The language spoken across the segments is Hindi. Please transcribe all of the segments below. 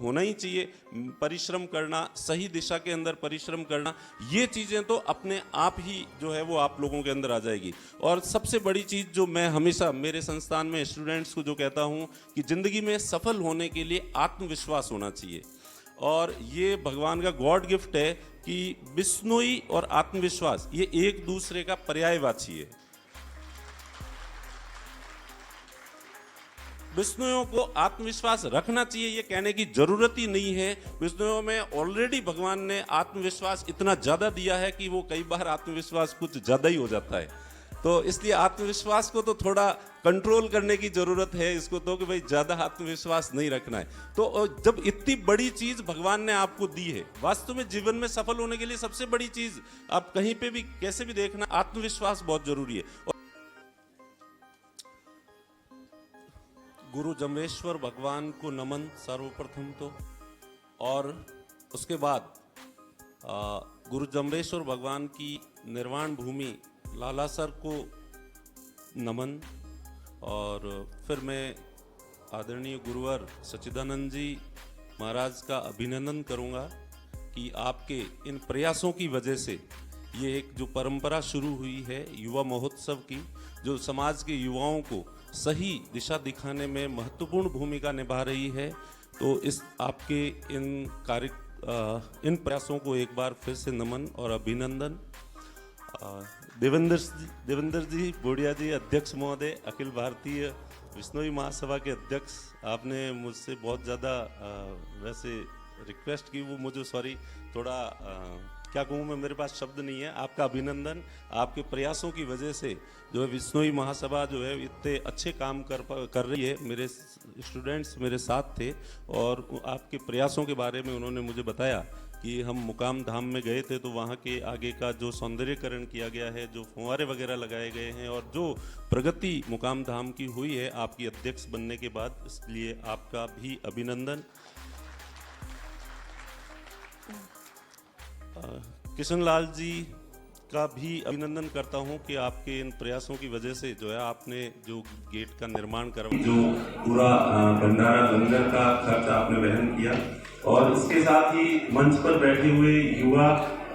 होना ही चाहिए। परिश्रम करना, सही दिशा के अंदर परिश्रम करना, ये चीज़ें तो अपने आप ही जो है वो आप लोगों के अंदर आ जाएगी। और सबसे बड़ी चीज़ जो मैं हमेशा मेरे संस्थान में स्टूडेंट्स को जो कहता हूँ कि ज़िंदगी में सफल होने के लिए आत्मविश्वास होना चाहिए। और ये भगवान का गॉड गिफ्ट है कि बिश्नोई और आत्मविश्वास ये एक दूसरे का पर्यायवाची है। विष्णुओं को आत्मविश्वास रखना चाहिए ये कहने की जरूरत ही नहीं है। विष्णुओं में ऑलरेडी भगवान ने आत्मविश्वास इतना ज्यादा दिया है कि वो कई बार आत्मविश्वास कुछ ज्यादा ही हो जाता है। तो इसलिए आत्मविश्वास को तो थोड़ा कंट्रोल करने की जरूरत है इसको, तो कि भाई ज्यादा आत्मविश्वास नहीं रखना है। तो जब इतनी बड़ी चीज भगवान ने आपको दी है, वास्तव में जीवन में सफल होने के लिए सबसे बड़ी चीज आप कहीं पे भी कैसे भी देखना, आत्मविश्वास बहुत जरूरी है। गुरु जमरेश्वर भगवान को नमन सर्वप्रथम तो, और उसके बाद गुरु जमरेश्वर भगवान की निर्वाण भूमि लालासर को नमन। और फिर मैं आदरणीय गुरुवर सच्चिदानंद जी महाराज का अभिनंदन करूंगा कि आपके इन प्रयासों की वजह से ये एक जो परंपरा शुरू हुई है युवा महोत्सव की, जो समाज के युवाओं को सही दिशा दिखाने में महत्वपूर्ण भूमिका निभा रही है। तो इस आपके इन प्रयासों को एक बार फिर से नमन और अभिनंदन। देवेंद्र जी बोडिया जी, अध्यक्ष महोदय, अखिल भारतीय विश्नोई महासभा के अध्यक्ष, आपने मुझसे बहुत ज़्यादा वैसे रिक्वेस्ट की, वो मुझे सॉरी थोड़ा क्या कहूँ मैं, मेरे पास शब्द नहीं है। आपका अभिनंदन, आपके प्रयासों की वजह से जो है विश्नोई महासभा जो है इतने अच्छे काम कर रही है। मेरे स्टूडेंट्स मेरे साथ थे और आपके प्रयासों के बारे में उन्होंने मुझे बताया कि हम मुकाम धाम में गए थे तो वहाँ के आगे का जो सौंदर्यकरण किया गया है, जो फुव्वारे वगैरह लगाए गए हैं और जो प्रगति मुकाम धाम की हुई है आपकी अध्यक्ष बनने के बाद, इसलिए आपका भी अभिनंदन। किशन लाल जी का भी अभिनंदन करता हूं कि आपके इन प्रयासों की वजह से जो है आपने जो गेट का निर्माण करवाया, जो पूरा भंडारा लंगर का खर्च आपने वहन किया, और इसके साथ ही मंच पर बैठे हुए युवा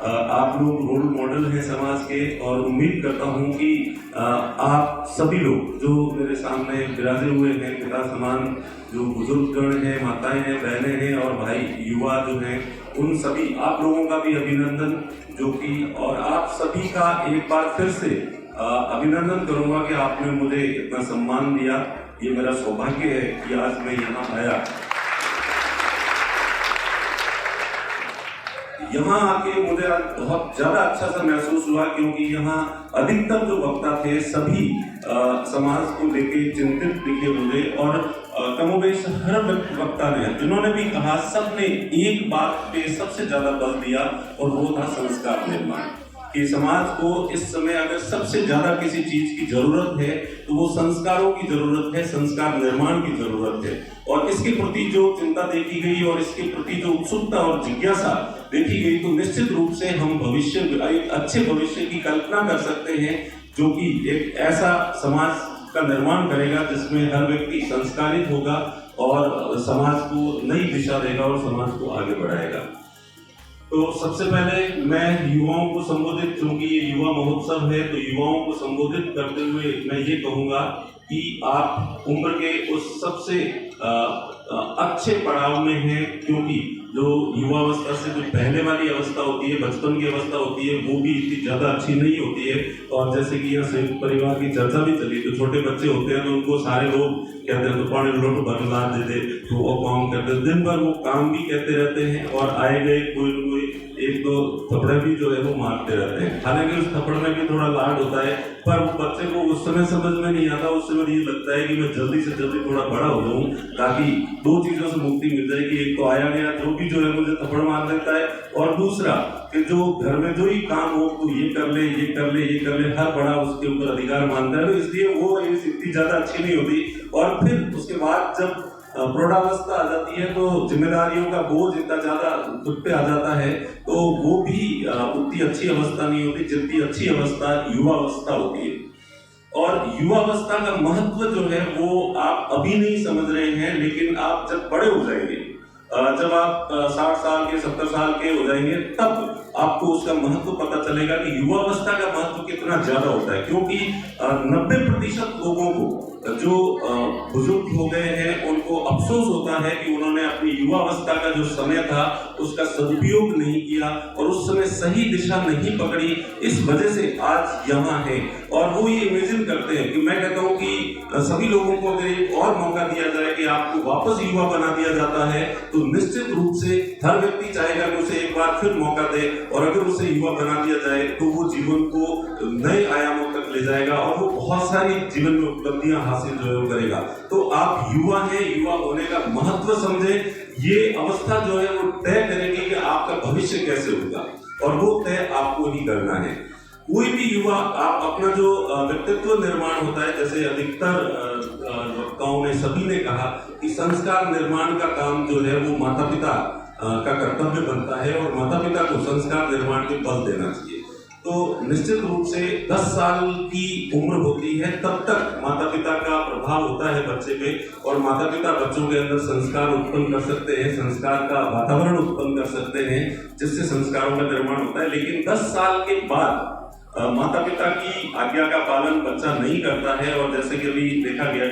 आप लोग रोल मॉडल हैं समाज के। और उम्मीद करता हूं कि आप सभी लोग जो मेरे सामने विराजे हुए हैं, पिता समान जो बुजुर्गगण हैं, माताएं हैं, बहनें हैं और भाई युवा जो हैं, उन सभी आप लोगों का भी अभिनंदन जो कि, और आप सभी का एक बार फिर से अभिनंदन करूंगा कि आपने मुझे इतना सम्मान दिया। ये मेरा सौभाग्य है कि आज मैं यहाँ आया। यहाँ आके मुझे आज बहुत ज्यादा अच्छा सा महसूस हुआ, क्योंकि यहाँ अधिकतर जो वक्ता थे सभी समाज को लेके चिंतित दिखे मुझे, और कमोबेश हर वक्ता ने जिन्होंने भी कहा, सबने एक बात पे सबसे ज्यादा बल दिया और वो था संस्कार निर्माण। कि समाज को इस समय अगर सबसे ज्यादा किसी चीज की जरूरत है तो वो संस्कारों की जरूरत है, संस्कार निर्माण की जरूरत है। और इसके प्रति जो चिंता देखी गई और इसके प्रति जो उत्सुकता और जिज्ञासा देखी गई, तो निश्चित रूप से हम भविष्य, एक अच्छे भविष्य की कल्पना कर सकते हैं जो कि एक ऐसा समाज का निर्माण करेगा जिसमें हर व्यक्ति संस्कारित होगा और समाज को नई दिशा देगा और समाज को आगे बढ़ाएगा। तो सबसे पहले मैं युवाओं को संबोधित, क्योंकि ये युवा महोत्सव है, तो युवाओं को संबोधित करते हुए मैं ये कहूँगा कि आप उम्र के उस सबसे अच्छे पड़ाव में हैं, क्योंकि जो युवावस्था से जो पहले वाली अवस्था होती है, बचपन की अवस्था होती है, वो भी इतनी ज़्यादा अच्छी नहीं होती है। और जैसे कि यहाँ संयुक्त परिवार की चर्चा भी चली, तो छोटे बच्चे होते हैं तो उनको सारे लोग कहते हैं तो पानी लोट भर ला दे दे, तो वो काम करते हैं, दिन भर वो काम भी कहते रहते हैं और आए गए कोई न कोई एक दो थप्पड़े भी जो है वो मारते रहते हैं। हालांकि उस थप्पड़ में भी थोड़ा लाड होता है, पर बच्चे को उस समय समझ में नहीं आता। उस समय ये लगता है कि मैं जल्दी से जल्दी थोड़ा बड़ा हो जाऊं ताकि दो चीजों से मुक्ति मिल जाए कि एक तो आया गया जो भी जो है मुझे थप्पड़ मार देता है, और दूसरा कि जो घर में जो ही काम हो तो ये कर ले, ये कर ले, ये कर ले, हर बड़ा उसके ऊपर अधिकार मानता है। तो इसलिए वो इतनी ज्यादा अच्छी नहीं होती। और फिर उसके बाद जब प्रौढ़ावस्था आ जाती है तो जिम्मेदारियों का बोझ इतना ज्यादा खुद पे आ जाता है, तो वो भी उतनी अच्छी अवस्था नहीं होती जितनी अच्छी अवस्था युवावस्था होती है। और युवावस्था का महत्व जो है वो आप अभी नहीं समझ रहे हैं, लेकिन आप जब बड़े हो जाएंगे जब आप 60 साल के 70 साल के हो जाएंगे तब आपको उसका महत्व पता चलेगा कि युवावस्था का महत्व कितना ज्यादा होता है, क्योंकि 90% लोगों को जो बुजुर्ग हो गए हैं उनको अफसोस होता है कि उन्होंने अपनी युवावस्था का जो समय था उसका सदुपयोग नहीं किया और उस समय सही दिशा नहीं पकड़ी, इस वजह से आज यहाँ है। और वो ये इमेजिन करते हैं कि मैं कहता हूँ कि सभी लोगों को अगर एक और मौका दिया जाए कि आपको वापस युवा बना दिया जाता है तो निश्चित रूप से हर व्यक्ति चाहेगा कि उसे एक बार फिर मौका दे, और अगर उसे युवा बना दिया जाए तो वो जीवन को नए आयामों तक ले जाएगा और वो बहुत सारी जीवन में उपलब्धियां हासिल जो है वो करेगा। तो आप युवा हैं, युवा होने का महत्व समझे, ये अवस्था जो है वो तय करेगी कि आपका भविष्य कैसे होगा और वो तय आपको ही करना है। कोई भी युवा आप अपना जो व्यक्तित्व निर्माण होता है, जैसे अधिकतर वक्ताओं ने सभी ने कहा कि संस्कार निर्माण का काम जो है वो माता पिता का कर्तव्य बनता है और माता पिता को संस्कार निर्माण के बल देना चाहिए। तो निश्चित रूप से 10 साल की उम्र होती है तब तक माता पिता का प्रभाव होता है बच्चे पे, और माता पिता बच्चों के अंदर संस्कार उत्पन्न कर सकते हैं, संस्कार का वातावरण उत्पन्न कर सकते हैं जिससे संस्कारों का निर्माण होता है। लेकिन 10 साल के बाद माता पिता की आज्ञा का पालन बच्चा नहीं करता है, और जैसे कि अभी देखा गया